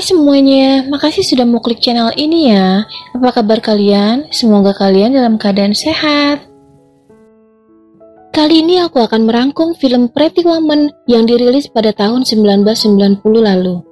Semuanya, makasih sudah mau klik channel ini ya. Apa kabar kalian? Semoga kalian dalam keadaan sehat. Kali ini aku akan merangkum film Pretty Woman yang dirilis pada tahun 1990 lalu.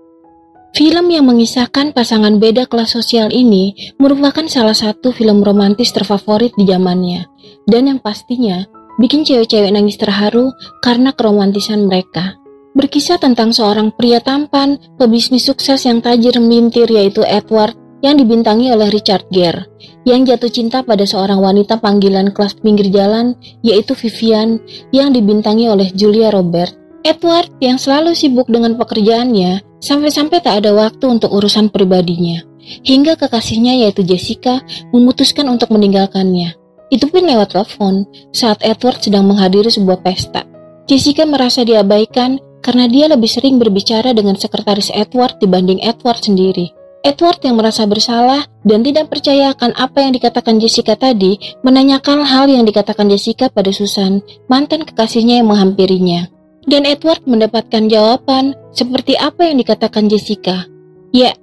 Film yang mengisahkan pasangan beda kelas sosial ini merupakan salah satu film romantis terfavorit di zamannya, dan yang pastinya bikin cewek-cewek nangis terharu karena keromantisan mereka. Berkisah tentang seorang pria tampan, pebisnis sukses yang tajir melintir yaitu Edward yang dibintangi oleh Richard Gere, yang jatuh cinta pada seorang wanita panggilan kelas pinggir jalan yaitu Vivian yang dibintangi oleh Julia Roberts. Edward yang selalu sibuk dengan pekerjaannya sampai-sampai tak ada waktu untuk urusan pribadinya, hingga kekasihnya yaitu Jessica memutuskan untuk meninggalkannya. Itu pun lewat telepon saat Edward sedang menghadiri sebuah pesta. Jessica merasa diabaikan karena dia lebih sering berbicara dengan sekretaris Edward dibanding Edward sendiri. Edward yang merasa bersalah dan tidak percaya akan apa yang dikatakan Jessica tadi, menanyakan hal yang dikatakan Jessica pada Susan, mantan kekasihnya yang menghampirinya. Dan Edward mendapatkan jawaban seperti apa yang dikatakan Jessica. Ya,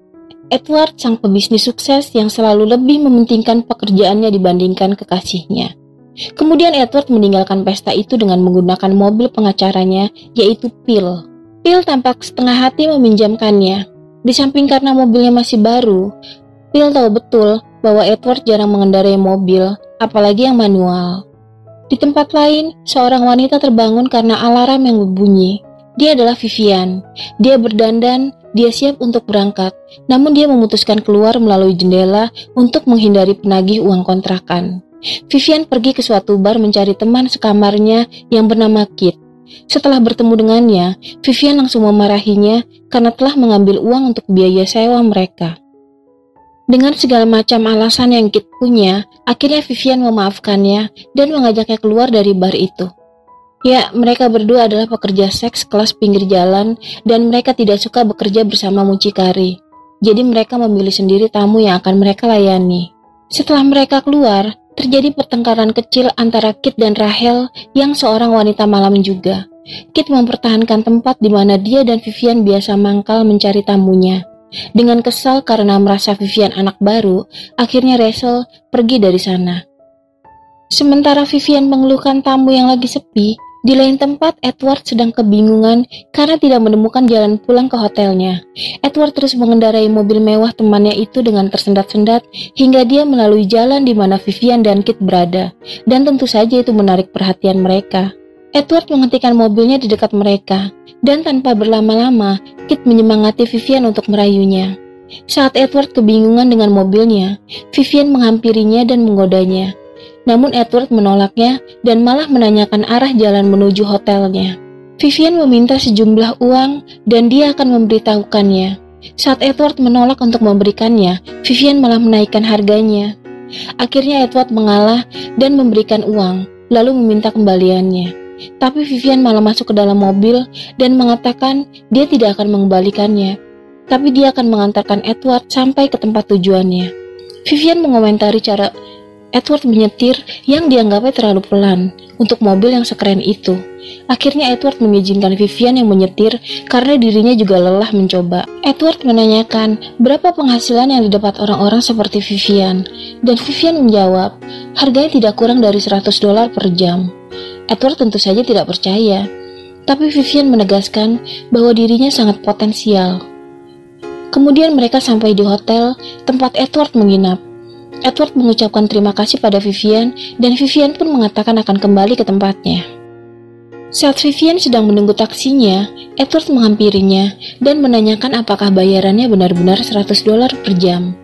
Edward sang pebisnis sukses yang selalu lebih mementingkan pekerjaannya dibandingkan kekasihnya. Kemudian Edward meninggalkan pesta itu dengan menggunakan mobil pengacaranya, yaitu Phil. Phil tampak setengah hati meminjamkannya. Di samping karena mobilnya masih baru, Phil tahu betul bahwa Edward jarang mengendarai mobil, apalagi yang manual. Di tempat lain, seorang wanita terbangun karena alarm yang berbunyi. Dia adalah Vivian. Dia berdandan, dia siap untuk berangkat, namun dia memutuskan keluar melalui jendela untuk menghindari penagih uang kontrakan. Vivian pergi ke suatu bar mencari teman sekamarnya yang bernama Kit. Setelah bertemu dengannya, Vivian langsung memarahinya karena telah mengambil uang untuk biaya sewa mereka. Dengan segala macam alasan yang Kit punya, akhirnya Vivian memaafkannya dan mengajaknya keluar dari bar itu. Ya, mereka berdua adalah pekerja seks kelas pinggir jalan dan mereka tidak suka bekerja bersama mucikari. Jadi mereka memilih sendiri tamu yang akan mereka layani. Setelah mereka keluar, terjadi pertengkaran kecil antara Kit dan Rachel yang seorang wanita malam juga. Kit mempertahankan tempat di mana dia dan Vivian biasa mangkal mencari tamunya. Dengan kesal karena merasa Vivian anak baru, akhirnya Rachel pergi dari sana. Sementara Vivian mengeluhkan tamu yang lagi sepi, di lain tempat Edward sedang kebingungan karena tidak menemukan jalan pulang ke hotelnya. Edward terus mengendarai mobil mewah temannya itu dengan tersendat-sendat hingga dia melalui jalan di mana Vivian dan Kit berada, dan tentu saja itu menarik perhatian mereka. Edward menghentikan mobilnya di dekat mereka, dan tanpa berlama-lama, Kit menyemangati Vivian untuk merayunya. Saat Edward kebingungan dengan mobilnya, Vivian menghampirinya dan menggodanya. Namun Edward menolaknya dan malah menanyakan arah jalan menuju hotelnya. Vivian meminta sejumlah uang dan dia akan memberitahukannya. Saat Edward menolak untuk memberikannya, Vivian malah menaikkan harganya. Akhirnya Edward mengalah dan memberikan uang, lalu meminta kembaliannya. Tapi Vivian malah masuk ke dalam mobil dan mengatakan dia tidak akan mengembalikannya, tapi dia akan mengantarkan Edward sampai ke tempat tujuannya. Vivian mengomentari cara Edward menyetir yang dianggapnya terlalu pelan untuk mobil yang sekeren itu. Akhirnya Edward mengizinkan Vivian yang menyetir karena dirinya juga lelah mencoba. Edward menanyakan berapa penghasilan yang didapat orang-orang seperti Vivian, dan Vivian menjawab harganya tidak kurang dari $100 per jam. Edward tentu saja tidak percaya, tapi Vivian menegaskan bahwa dirinya sangat potensial. Kemudian mereka sampai di hotel tempat Edward menginap. Edward mengucapkan terima kasih pada Vivian dan Vivian pun mengatakan akan kembali ke tempatnya. Saat Vivian sedang menunggu taksinya, Edward menghampirinya dan menanyakan apakah bayarannya benar-benar $100 per jam.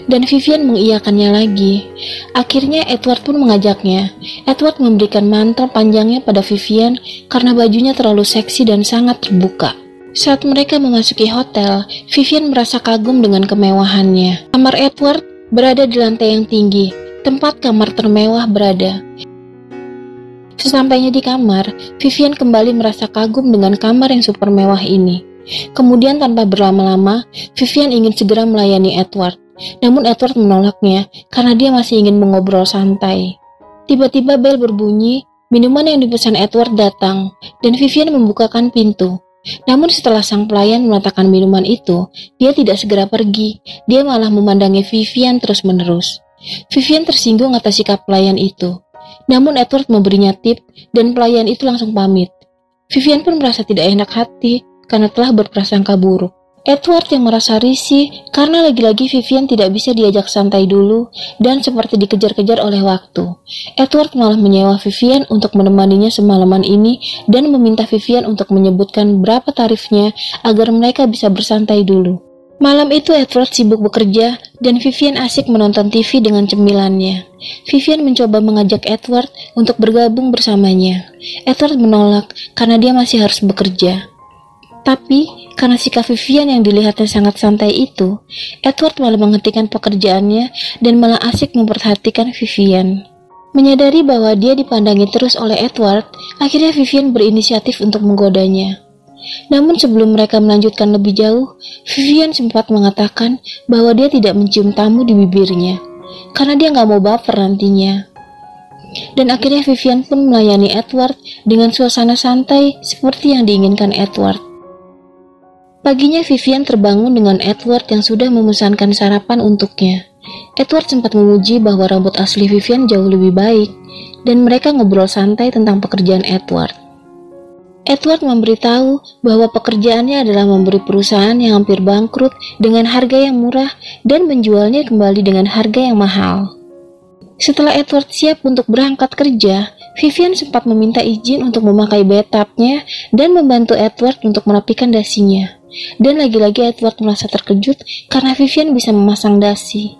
Dan Vivian mengiyakannya lagi. Akhirnya Edward pun mengajaknya. Edward memberikan mantel panjangnya pada Vivian karena bajunya terlalu seksi dan sangat terbuka. Saat mereka memasuki hotel, Vivian merasa kagum dengan kemewahannya. Kamar Edward berada di lantai yang tinggi, tempat kamar termewah berada. Sesampainya di kamar, Vivian kembali merasa kagum dengan kamar yang super mewah ini. Kemudian tanpa berlama-lama, Vivian ingin segera melayani Edward. Namun Edward menolaknya karena dia masih ingin mengobrol santai. Tiba-tiba bel berbunyi, minuman yang dipesan Edward datang, dan Vivian membukakan pintu. Namun setelah sang pelayan meletakkan minuman itu, dia tidak segera pergi. Dia malah memandangi Vivian terus-menerus. Vivian tersinggung atas sikap pelayan itu. Namun Edward memberinya tip dan pelayan itu langsung pamit. Vivian pun merasa tidak enak hati karena telah berprasangka buruk. Edward yang merasa risih karena lagi-lagi Vivian tidak bisa diajak santai dulu dan seperti dikejar-kejar oleh waktu. Edward malah menyewa Vivian untuk menemaninya semalaman ini dan meminta Vivian untuk menyebutkan berapa tarifnya agar mereka bisa bersantai dulu. Malam itu Edward sibuk bekerja dan Vivian asik menonton TV dengan cemilannya. Vivian mencoba mengajak Edward untuk bergabung bersamanya. Edward menolak karena dia masih harus bekerja. Tapi, karena sikap Vivian yang dilihatnya sangat santai itu, Edward malah menghentikan pekerjaannya dan malah asik memperhatikan Vivian. Menyadari bahwa dia dipandangi terus oleh Edward, akhirnya Vivian berinisiatif untuk menggodanya. Namun sebelum mereka melanjutkan lebih jauh, Vivian sempat mengatakan bahwa dia tidak mencium tamu di bibirnya, karena dia nggak mau baper nantinya. Dan akhirnya Vivian pun melayani Edward dengan suasana santai seperti yang diinginkan Edward. Paginya Vivian terbangun dengan Edward yang sudah memesankan sarapan untuknya. Edward sempat memuji bahwa rambut asli Vivian jauh lebih baik, dan mereka ngobrol santai tentang pekerjaan Edward. Edward memberitahu bahwa pekerjaannya adalah memberi perusahaan yang hampir bangkrut dengan harga yang murah dan menjualnya kembali dengan harga yang mahal. Setelah Edward siap untuk berangkat kerja, Vivian sempat meminta izin untuk memakai bathtubnya dan membantu Edward untuk merapikan dasinya. Dan lagi-lagi Edward merasa terkejut karena Vivian bisa memasang dasi.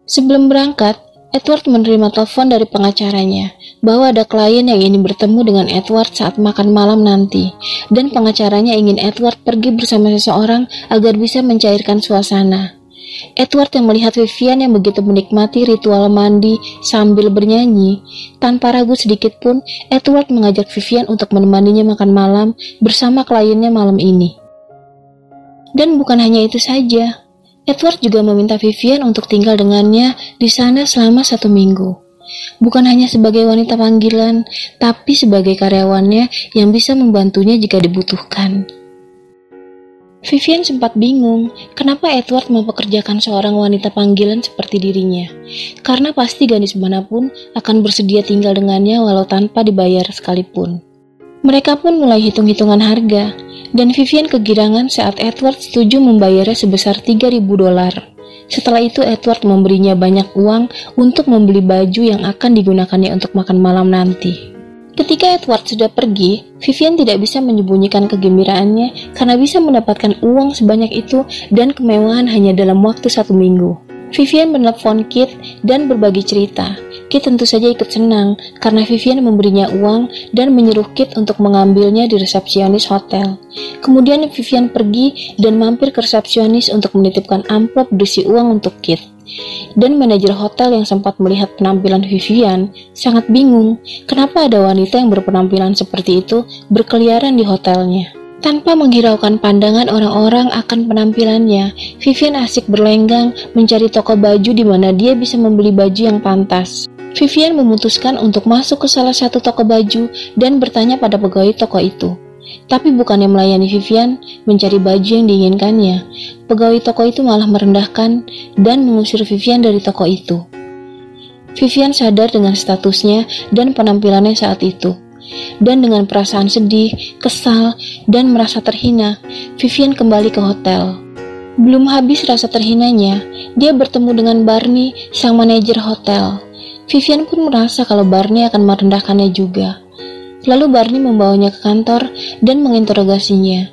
Sebelum berangkat, Edward menerima telepon dari pengacaranya bahwa ada klien yang ingin bertemu dengan Edward saat makan malam nanti, dan pengacaranya ingin Edward pergi bersama seseorang agar bisa mencairkan suasana. Edward yang melihat Vivian yang begitu menikmati ritual mandi sambil bernyanyi, tanpa ragu sedikit pun, Edward mengajak Vivian untuk menemaninya makan malam bersama kliennya malam ini. Dan bukan hanya itu saja, Edward juga meminta Vivian untuk tinggal dengannya di sana selama 1 minggu. Bukan hanya sebagai wanita panggilan, tapi sebagai karyawannya yang bisa membantunya jika dibutuhkan. Vivian sempat bingung kenapa Edward mempekerjakan seorang wanita panggilan seperti dirinya, karena pasti gadis manapun akan bersedia tinggal dengannya walau tanpa dibayar sekalipun. Mereka pun mulai hitung-hitungan harga, dan Vivian kegirangan saat Edward setuju membayarnya sebesar $3.000. Setelah itu Edward memberinya banyak uang untuk membeli baju yang akan digunakannya untuk makan malam nanti. Ketika Edward sudah pergi, Vivian tidak bisa menyembunyikan kegembiraannya karena bisa mendapatkan uang sebanyak itu dan kemewahan hanya dalam waktu 1 minggu. Vivian menelpon Kit dan berbagi cerita. Kit tentu saja ikut senang karena Vivian memberinya uang dan menyuruh Kit untuk mengambilnya di resepsionis hotel. Kemudian Vivian pergi dan mampir ke resepsionis untuk menitipkan amplop berisi uang untuk Kit. Dan manajer hotel yang sempat melihat penampilan Vivian sangat bingung kenapa ada wanita yang berpenampilan seperti itu berkeliaran di hotelnya. Tanpa menghiraukan pandangan orang-orang akan penampilannya, Vivian asik berlenggang mencari toko baju di mana dia bisa membeli baju yang pantas. Vivian memutuskan untuk masuk ke salah satu toko baju dan bertanya pada pegawai toko itu. Tapi bukannya melayani Vivian mencari baju yang diinginkannya, pegawai toko itu malah merendahkan dan mengusir Vivian dari toko itu. Vivian sadar dengan statusnya dan penampilannya saat itu. Dan dengan perasaan sedih, kesal, dan merasa terhina, Vivian kembali ke hotel. Belum habis rasa terhinanya, dia bertemu dengan Barney, sang manajer hotel. Vivian pun merasa kalau Barney akan merendahkannya juga. Lalu Barney membawanya ke kantor dan menginterogasinya.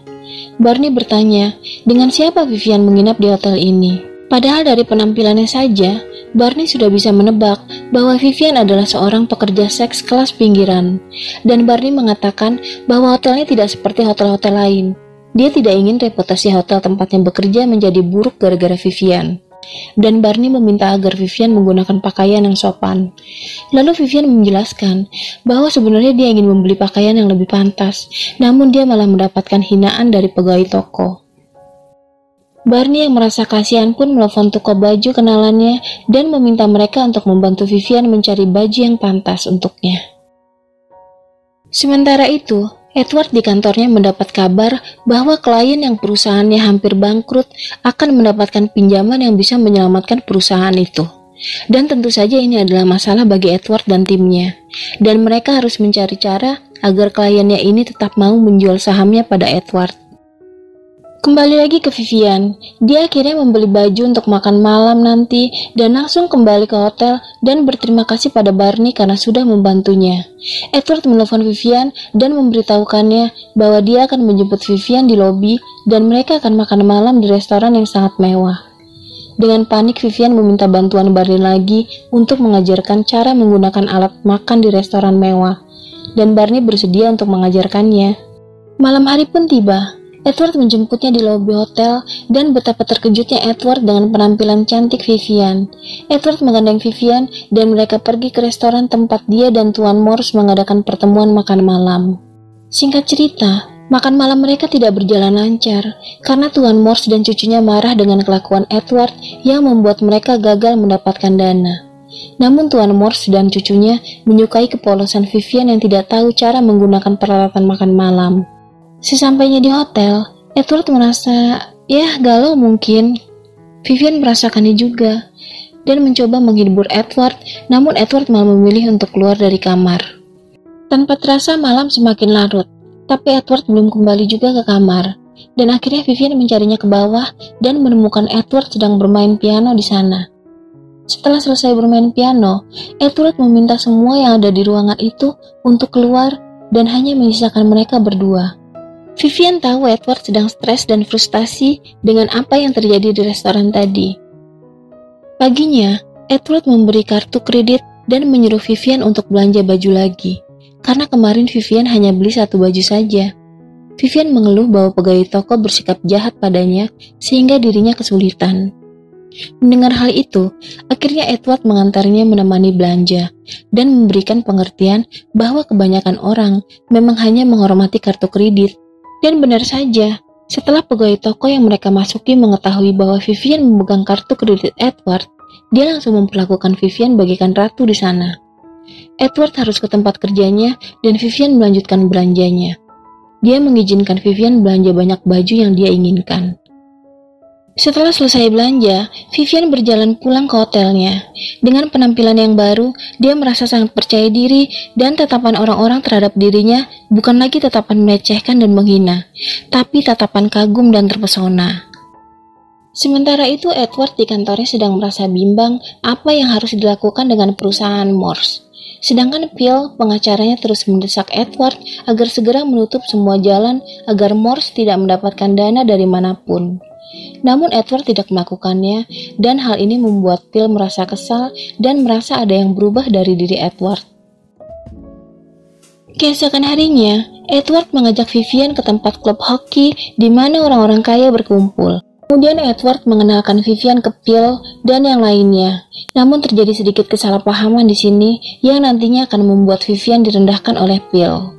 Barney bertanya, dengan siapa Vivian menginap di hotel ini? Padahal dari penampilannya saja, Barney sudah bisa menebak bahwa Vivian adalah seorang pekerja seks kelas pinggiran. Dan Barney mengatakan bahwa hotelnya tidak seperti hotel-hotel lain. Dia tidak ingin reputasi hotel tempatnya bekerja menjadi buruk gara-gara Vivian. Dan Barney meminta agar Vivian menggunakan pakaian yang sopan. Lalu Vivian menjelaskan bahwa sebenarnya dia ingin membeli pakaian yang lebih pantas, namun dia malah mendapatkan hinaan dari pegawai toko. Barney yang merasa kasihan pun menelepon toko baju kenalannya dan meminta mereka untuk membantu Vivian mencari baju yang pantas untuknya. Sementara itu, Edward di kantornya mendapat kabar bahwa klien yang perusahaannya hampir bangkrut akan mendapatkan pinjaman yang bisa menyelamatkan perusahaan itu. Dan tentu saja ini adalah masalah bagi Edward dan timnya. Dan mereka harus mencari cara agar kliennya ini tetap mau menjual sahamnya pada Edward. Kembali lagi ke Vivian, dia akhirnya membeli baju untuk makan malam nanti dan langsung kembali ke hotel dan berterima kasih pada Barney karena sudah membantunya. Edward menelpon Vivian dan memberitahukannya bahwa dia akan menjemput Vivian di lobi dan mereka akan makan malam di restoran yang sangat mewah. Dengan panik, Vivian meminta bantuan Barney lagi untuk mengajarkan cara menggunakan alat makan di restoran mewah, dan Barney bersedia untuk mengajarkannya. Malam hari pun tiba. Edward menjemputnya di lobi hotel dan betapa terkejutnya Edward dengan penampilan cantik Vivian. Edward menggandeng Vivian dan mereka pergi ke restoran tempat dia dan Tuan Morse mengadakan pertemuan makan malam. Singkat cerita, makan malam mereka tidak berjalan lancar karena Tuan Morse dan cucunya marah dengan kelakuan Edward yang membuat mereka gagal mendapatkan dana. Namun Tuan Morse dan cucunya menyukai kepolosan Vivian yang tidak tahu cara menggunakan peralatan makan malam. Sesampainya di hotel, Edward merasa, galau mungkin. Vivian merasakannya juga, dan mencoba menghibur Edward, namun Edward malah memilih untuk keluar dari kamar. Tanpa terasa malam semakin larut, tapi Edward belum kembali juga ke kamar, dan akhirnya Vivian mencarinya ke bawah dan menemukan Edward sedang bermain piano di sana. Setelah selesai bermain piano, Edward meminta semua yang ada di ruangan itu untuk keluar dan hanya menyisakan mereka berdua. Vivian tahu Edward sedang stres dan frustasi dengan apa yang terjadi di restoran tadi. Paginya, Edward memberi kartu kredit dan menyuruh Vivian untuk belanja baju lagi, karena kemarin Vivian hanya beli satu baju saja. Vivian mengeluh bahwa pegawai toko bersikap jahat padanya sehingga dirinya kesulitan. Mendengar hal itu, akhirnya Edward mengantarnya menemani belanja dan memberikan pengertian bahwa kebanyakan orang memang hanya menghormati kartu kredit. Dan benar saja, setelah pegawai toko yang mereka masuki mengetahui bahwa Vivian memegang kartu kredit Edward, dia langsung memperlakukan Vivian bagaikan ratu di sana. Edward harus ke tempat kerjanya dan Vivian melanjutkan belanjanya. Dia mengizinkan Vivian belanja banyak baju yang dia inginkan. Setelah selesai belanja, Vivian berjalan pulang ke hotelnya. Dengan penampilan yang baru, dia merasa sangat percaya diri dan tatapan orang-orang terhadap dirinya bukan lagi tatapan melecehkan dan menghina, tapi tatapan kagum dan terpesona. Sementara itu, Edward di kantornya sedang merasa bimbang apa yang harus dilakukan dengan perusahaan Morse. Sedangkan Phil, pengacaranya terus mendesak Edward agar segera menutup semua jalan agar Morse tidak mendapatkan dana dari manapun. Namun Edward tidak melakukannya, dan hal ini membuat Phil merasa kesal dan merasa ada yang berubah dari diri Edward. Keesokan harinya, Edward mengajak Vivian ke tempat klub hoki di mana orang-orang kaya berkumpul. Kemudian Edward mengenalkan Vivian ke Phil dan yang lainnya. Namun terjadi sedikit kesalahpahaman di sini yang nantinya akan membuat Vivian direndahkan oleh Phil.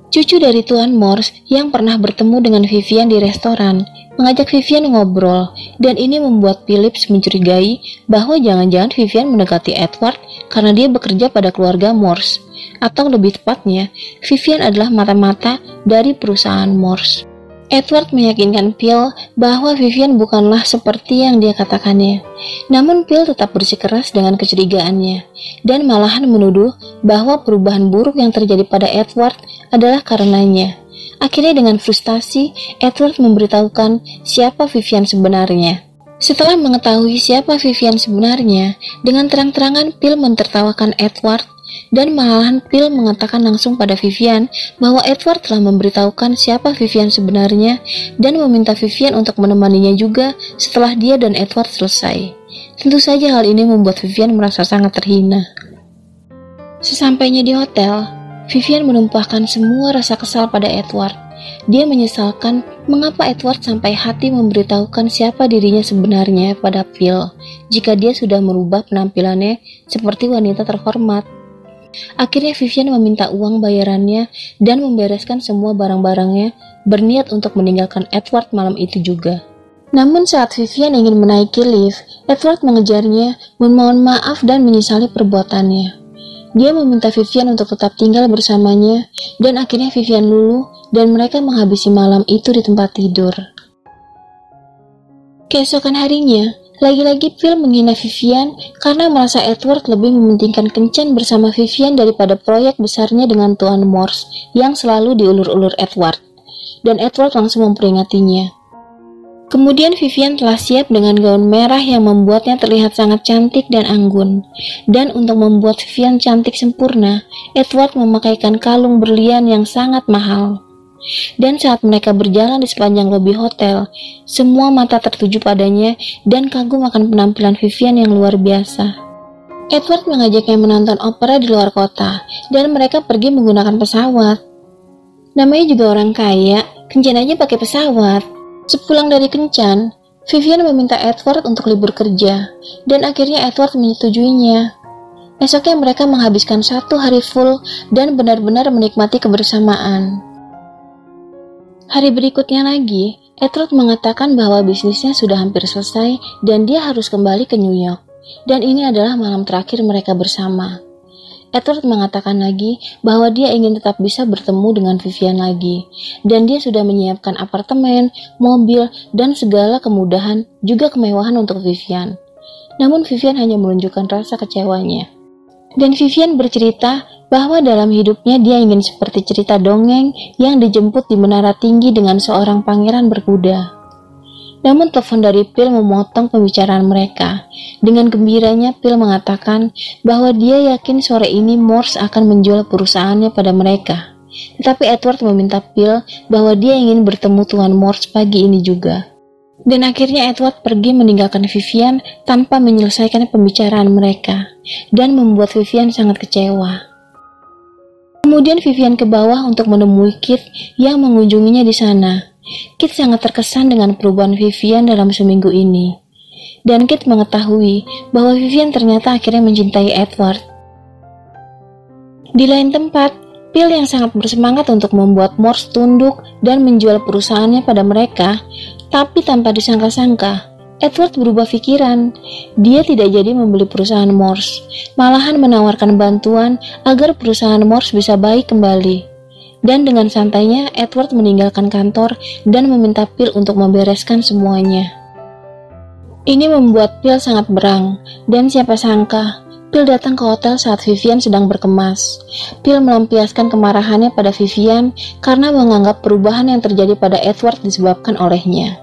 Cucu dari Tuan Morse yang pernah bertemu dengan Vivian di restoran mengajak Vivian ngobrol, dan ini membuat Phillips mencurigai bahwa jangan-jangan Vivian mendekati Edward karena dia bekerja pada keluarga Morse, atau lebih tepatnya, Vivian adalah mata-mata dari perusahaan Morse. Edward meyakinkan Phil bahwa Vivian bukanlah seperti yang dia katakannya. Namun Phil tetap bersikeras dengan kecurigaannya, dan malahan menuduh bahwa perubahan buruk yang terjadi pada Edward adalah karenanya. Akhirnya dengan frustasi, Edward memberitahukan siapa Vivian sebenarnya. Setelah mengetahui siapa Vivian sebenarnya, dengan terang-terangan Phil mentertawakan Edward, dan malahan Phil mengatakan langsung pada Vivian bahwa Edward telah memberitahukan siapa Vivian sebenarnya dan meminta Vivian untuk menemaninya juga setelah dia dan Edward selesai. Tentu saja hal ini membuat Vivian merasa sangat terhina. Sesampainya di hotel, Vivian menumpahkan semua rasa kesal pada Edward. Dia menyesalkan mengapa Edward sampai hati memberitahukan siapa dirinya sebenarnya pada Phil jika dia sudah merubah penampilannya seperti wanita terhormat. Akhirnya Vivian meminta uang bayarannya dan membereskan semua barang-barangnya, berniat untuk meninggalkan Edward malam itu juga. Namun saat Vivian ingin menaiki lift, Edward mengejarnya, memohon maaf dan menyesali perbuatannya. Dia meminta Vivian untuk tetap tinggal bersamanya, dan akhirnya Vivian luluh dan mereka menghabisi malam itu di tempat tidur. Keesokan harinya, lagi-lagi Phil menghina Vivian karena merasa Edward lebih mementingkan kencan bersama Vivian daripada proyek besarnya dengan Tuan Morse yang selalu diulur-ulur Edward. Dan Edward langsung memperingatinya. Kemudian Vivian telah siap dengan gaun merah yang membuatnya terlihat sangat cantik dan anggun. Dan untuk membuat Vivian cantik sempurna, Edward memakaikan kalung berlian yang sangat mahal. Dan saat mereka berjalan di sepanjang lobi hotel, semua mata tertuju padanya dan kagum akan penampilan Vivian yang luar biasa. Edward mengajaknya menonton opera di luar kota, dan mereka pergi menggunakan pesawat. Namanya juga orang kaya, kencan aja pakai pesawat. Sepulang dari kencan, Vivian meminta Edward untuk libur kerja, dan akhirnya Edward menyetujuinya. Esoknya mereka menghabiskan 1 hari full dan benar-benar menikmati kebersamaan. Hari berikutnya lagi, Edward mengatakan bahwa bisnisnya sudah hampir selesai dan dia harus kembali ke New York. Dan ini adalah malam terakhir mereka bersama. Edward mengatakan lagi bahwa dia ingin tetap bisa bertemu dengan Vivian lagi, dan dia sudah menyiapkan apartemen, mobil, dan segala kemudahan juga kemewahan untuk Vivian. Namun Vivian hanya menunjukkan rasa kecewanya. Dan Vivian bercerita bahwa dalam hidupnya dia ingin seperti cerita dongeng yang dijemput di menara tinggi dengan seorang pangeran berkuda. Namun telepon dari Phil memotong pembicaraan mereka. Dengan gembiranya Phil mengatakan bahwa dia yakin sore ini Morse akan menjual perusahaannya pada mereka. Tetapi Edward meminta Phil bahwa dia ingin bertemu Tuan Morse pagi ini juga. Dan akhirnya Edward pergi meninggalkan Vivian tanpa menyelesaikan pembicaraan mereka, dan membuat Vivian sangat kecewa. Kemudian Vivian ke bawah untuk menemui Kit yang mengunjunginya di sana. Kit sangat terkesan dengan perubahan Vivian dalam seminggu ini. Dan Kit mengetahui bahwa Vivian ternyata akhirnya mencintai Edward. Di lain tempat, Phil yang sangat bersemangat untuk membuat Morse tunduk dan menjual perusahaannya pada mereka, tapi tanpa disangka-sangka, Edward berubah pikiran. Dia tidak jadi membeli perusahaan Morse, malahan menawarkan bantuan agar perusahaan Morse bisa baik kembali. Dan dengan santainya, Edward meninggalkan kantor dan meminta Phil untuk membereskan semuanya. Ini membuat Phil sangat berang, dan siapa sangka, Phil datang ke hotel saat Vivian sedang berkemas. Phil melampiaskan kemarahannya pada Vivian karena menganggap perubahan yang terjadi pada Edward disebabkan olehnya.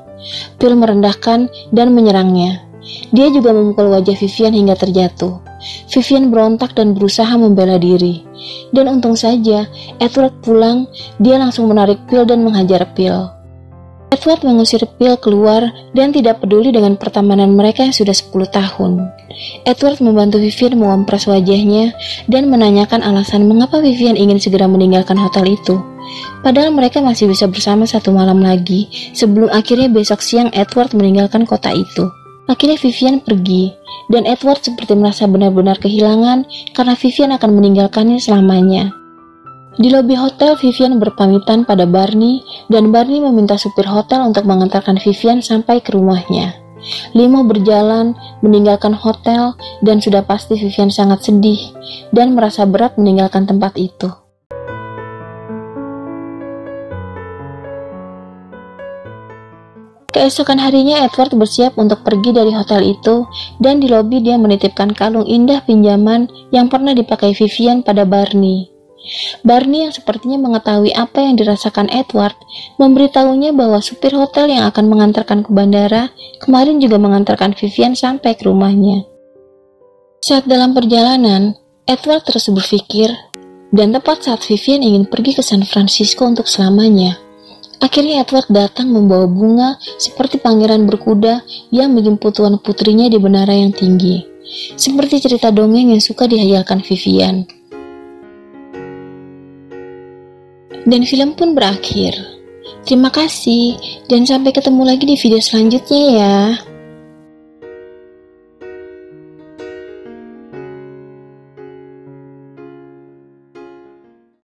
Phil merendahkan dan menyerangnya. Dia juga memukul wajah Vivian hingga terjatuh. Vivian berontak dan berusaha membela diri. Dan untung saja, Edward pulang, dia langsung menarik Phil dan menghajar Phil. Edward mengusir Phil keluar dan tidak peduli dengan pertemanan mereka yang sudah 10 tahun. Edward membantu Vivian mengompres wajahnya dan menanyakan alasan mengapa Vivian ingin segera meninggalkan hotel itu. Padahal mereka masih bisa bersama 1 malam lagi sebelum akhirnya besok siang Edward meninggalkan kota itu. Akhirnya Vivian pergi, dan Edward seperti merasa benar-benar kehilangan karena Vivian akan meninggalkannya selamanya. Di lobi hotel, Vivian berpamitan pada Barney, dan Barney meminta supir hotel untuk mengantarkan Vivian sampai ke rumahnya. Limo berjalan, meninggalkan hotel, dan sudah pasti Vivian sangat sedih, dan merasa berat meninggalkan tempat itu. Keesokan harinya Edward bersiap untuk pergi dari hotel itu, dan di lobi dia menitipkan kalung indah pinjaman yang pernah dipakai Vivian pada Barney. Barney yang sepertinya mengetahui apa yang dirasakan Edward, memberitahunya bahwa supir hotel yang akan mengantarkan ke bandara kemarin juga mengantarkan Vivian sampai ke rumahnya. Saat dalam perjalanan, Edward terus berpikir, dan tepat saat Vivian ingin pergi ke San Francisco untuk selamanya, akhirnya Edward datang membawa bunga seperti pangeran berkuda yang menjemput tuan putrinya di menara yang tinggi, seperti cerita dongeng yang suka dihayalkan Vivian. Dan film pun berakhir. Terima kasih, dan sampai ketemu lagi di video selanjutnya ya.